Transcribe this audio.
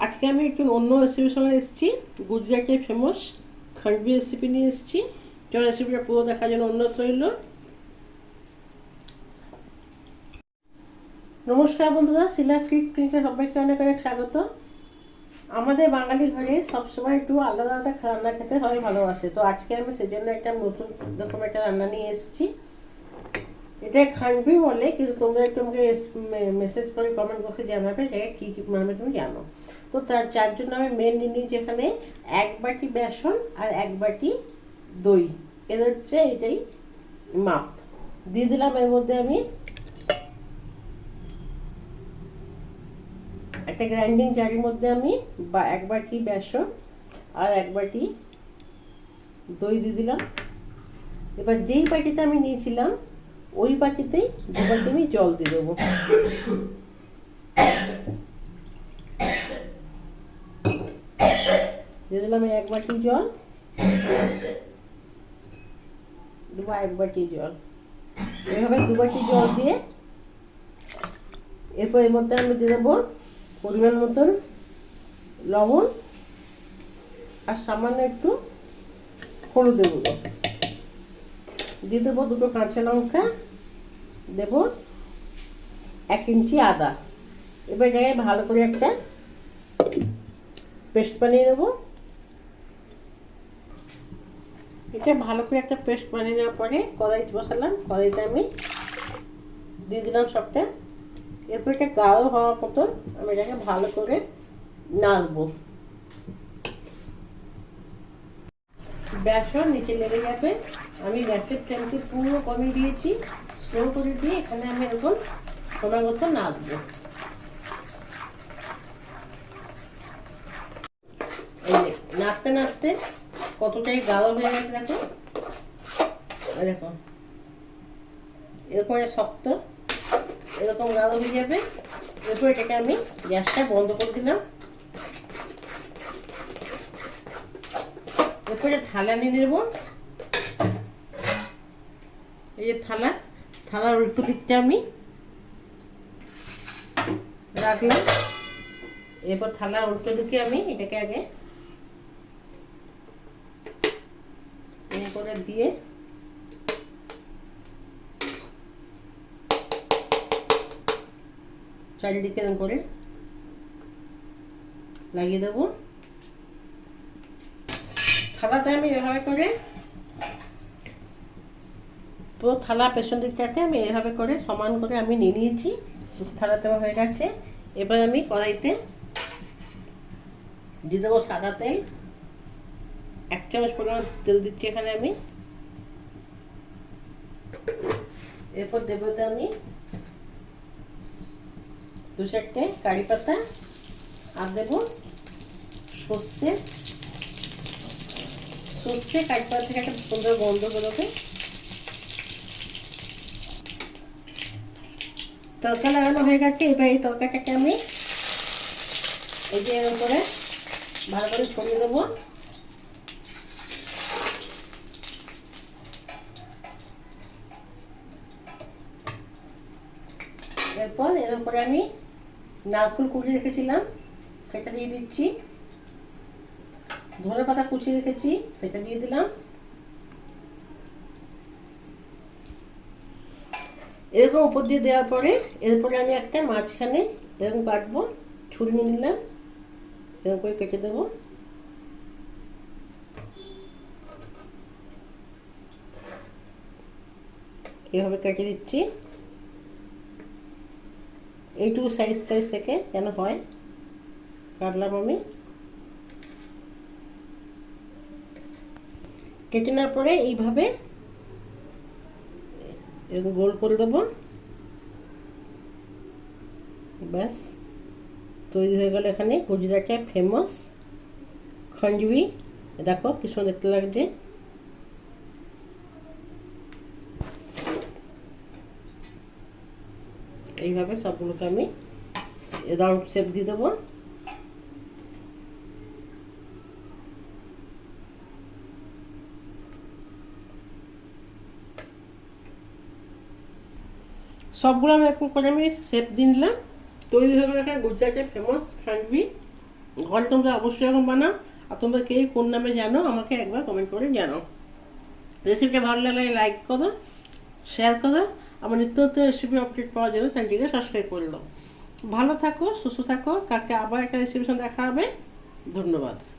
আজকে আমি একটু অন্য রেসিপির সঙ্গে এসেছি। গুজরাটের ফেমাস খান্ডভি রেসিপি নিয়ে এসেছি। তো রেসিপিটা পুরো দেখার জন্য অনুরোধ রইল। নমস্কার বন্ধুরা, শিলা ফিট ক্লিনিকে সবাইকে অনেক অনেক স্বাগত। আমাদের বাঙালি ঘরে সবসময় একটু আলাদা আলাদা রান্না খেতে সবাই ভালোবাসে। তো আজকে আমি সেজন্য একটা নতুন রকম একটা রান্না নিয়ে এসেছি। এটা খান্ডভি বলে, কিন্তু তোমরা একটু আমাকে মেসেজ করে কমেন্ট বক্সে জানাবে যে কী কী মানে তুমি জানো। তো যার জন্য আমি মেন নিয়ে নিয়েছি এখানে 1 বাটি বেসন আর 1 বাটি দই। এর হচ্ছে এটাই মাপ। দিয়ে দিলাম এর মধ্যে আমি একটা গ্রাইন্ডিং জারের মধ্যে আমি 1 বাটি বেসন আর 1 বাটি দই দিয়ে দিলাম। এবার যেই বাটিতে আমি নিয়েছিলাম ওই বাটিতেই 2 বাটি আমি জল দিয়ে দেবো। দিয়ে দিলাম 1 বাটি জল, দেবো 1 বাটি জল। এভাবে 2 বাটি জল দিয়ে এরপর এর মধ্যে আমি দিয়ে দেবো পরিমাণ মতন লবণ আর সামান্য একটু হলুদের গুঁড়ো। দিয়ে দেবো 2টো কাঁচা লঙ্কা, দেবো 1 ইঞ্চি আদা। এবার জায়গায় ভালো করে একটা পেস্ট বানিয়ে নেবো। এটা ভালো করে একটা পেস্ট বানিয়ে নেওয়ার পরে কড়াইতে বসালাম। কড়াইতে আমি দিয়ে দিলাম সবটা। এরপর এটা গাঢ় হওয়ার মতন আমি এটাকে ভালো করে নাড়বো। বেসন নিচে লেগে যাবে। আমি গ্যাসের ফ্লেমকে পুরো কমিয়ে দিয়েছি, স্লো করে দিয়ে এখানে আমি এখন ক্রমাগত নাড়বো। এই যে নাড়তে নাড়তে কতটাই গাঢ় হয়ে গেছে দেখো। দেখো এরকম শক্ত, এরকম গাঢ় হয়ে যাবে। এরপর এটাকে আমি গ্যাসটা বন্ধ করে দিলাম। এরপরে থালা নিয়ে নেব। এই যে থালার উল্টো দিকটা আমি রাখলাম। এরপর থালার উল্টো দিকে আমি এটাকে আগে করে দিয়ে চারিদিকে করে লাগিয়ে দেবো। থালাতে আমি এভাবে করে পুরো থালা পেছন দিকটাতে আমি এভাবে করে সমান করে আমি নিয়ে নিয়েছি। থালাতে হয়ে গেছে। এবার আমি কড়াইতে দিয়ে দেবো সাদা তেল। 1 চামচ পরিমাণ তেল দিচ্ছি এখানে আমি। এরপর দেবো আমি 2-4টে কারি পাতা আর দেবো সর্ষে। কারি পাতা থেকে একটা সুন্দর গন্ধ বেরোবে। তরকা লাগানো হয়ে গেছে। এবার এই তরকাটাকে আমি এই যে এরকম করে ভালো করে ছড়িয়ে দেবো। এরপর এর উপরে আমি নারকেল কুচিয়ে রেখেছিলাম সেটা দিয়ে দিচ্ছি। ধনেপাতা কুচিয়ে রেখেছি সেটা দিয়ে দিলাম। এরকম উপর দিয়ে দেওয়ার পরে এরপরে আমি একটা মাঝখানে এরকম কাটবো, ছুরি নিয়ে নিলাম, এরকম করে কেটে দেবো। এভাবে কেটে দিচ্ছি। এইটুকু সাইজ থেকে যেন হয় কাটলাম আমি। কেটে নেওয়ার পরে এইভাবে এরকম গোল করে দেবো। ব্যাস তৈরি হয়ে গেল এখানে গুজরাটের ফেমাস খান্ডভি। দেখো কি সুন্দর দেখতে লাগছে। এইভাবে সবগুলোকে আমি রাউন্ড শেপ দিয়ে দেবো। সবগুলো আমি এরকম করে আমি শেপ দিয়ে নিলাম। তৈরি হয়ে গেল এখানে গুজরাটের ফেমাস খান্ডভি। ঘরে তোমরা অবশ্যই এরকম বানাও। আর তোমরা কে কোন নামে জানো আমাকে একবার কমেন্ট করে জানাও। রেসিপিটা ভালো লাগলে লাইক করো, শেয়ার করো। আমার নিত্য নতুন রেসিপি আপডেট পাওয়ার জন্য চ্যানেলটিকে সাবস্ক্রাইব করে দাও। ভালো থাকো, সুস্থ থাকো। কালকে আবার একটা রেসিপির সঙ্গে দেখা হবে। ধন্যবাদ।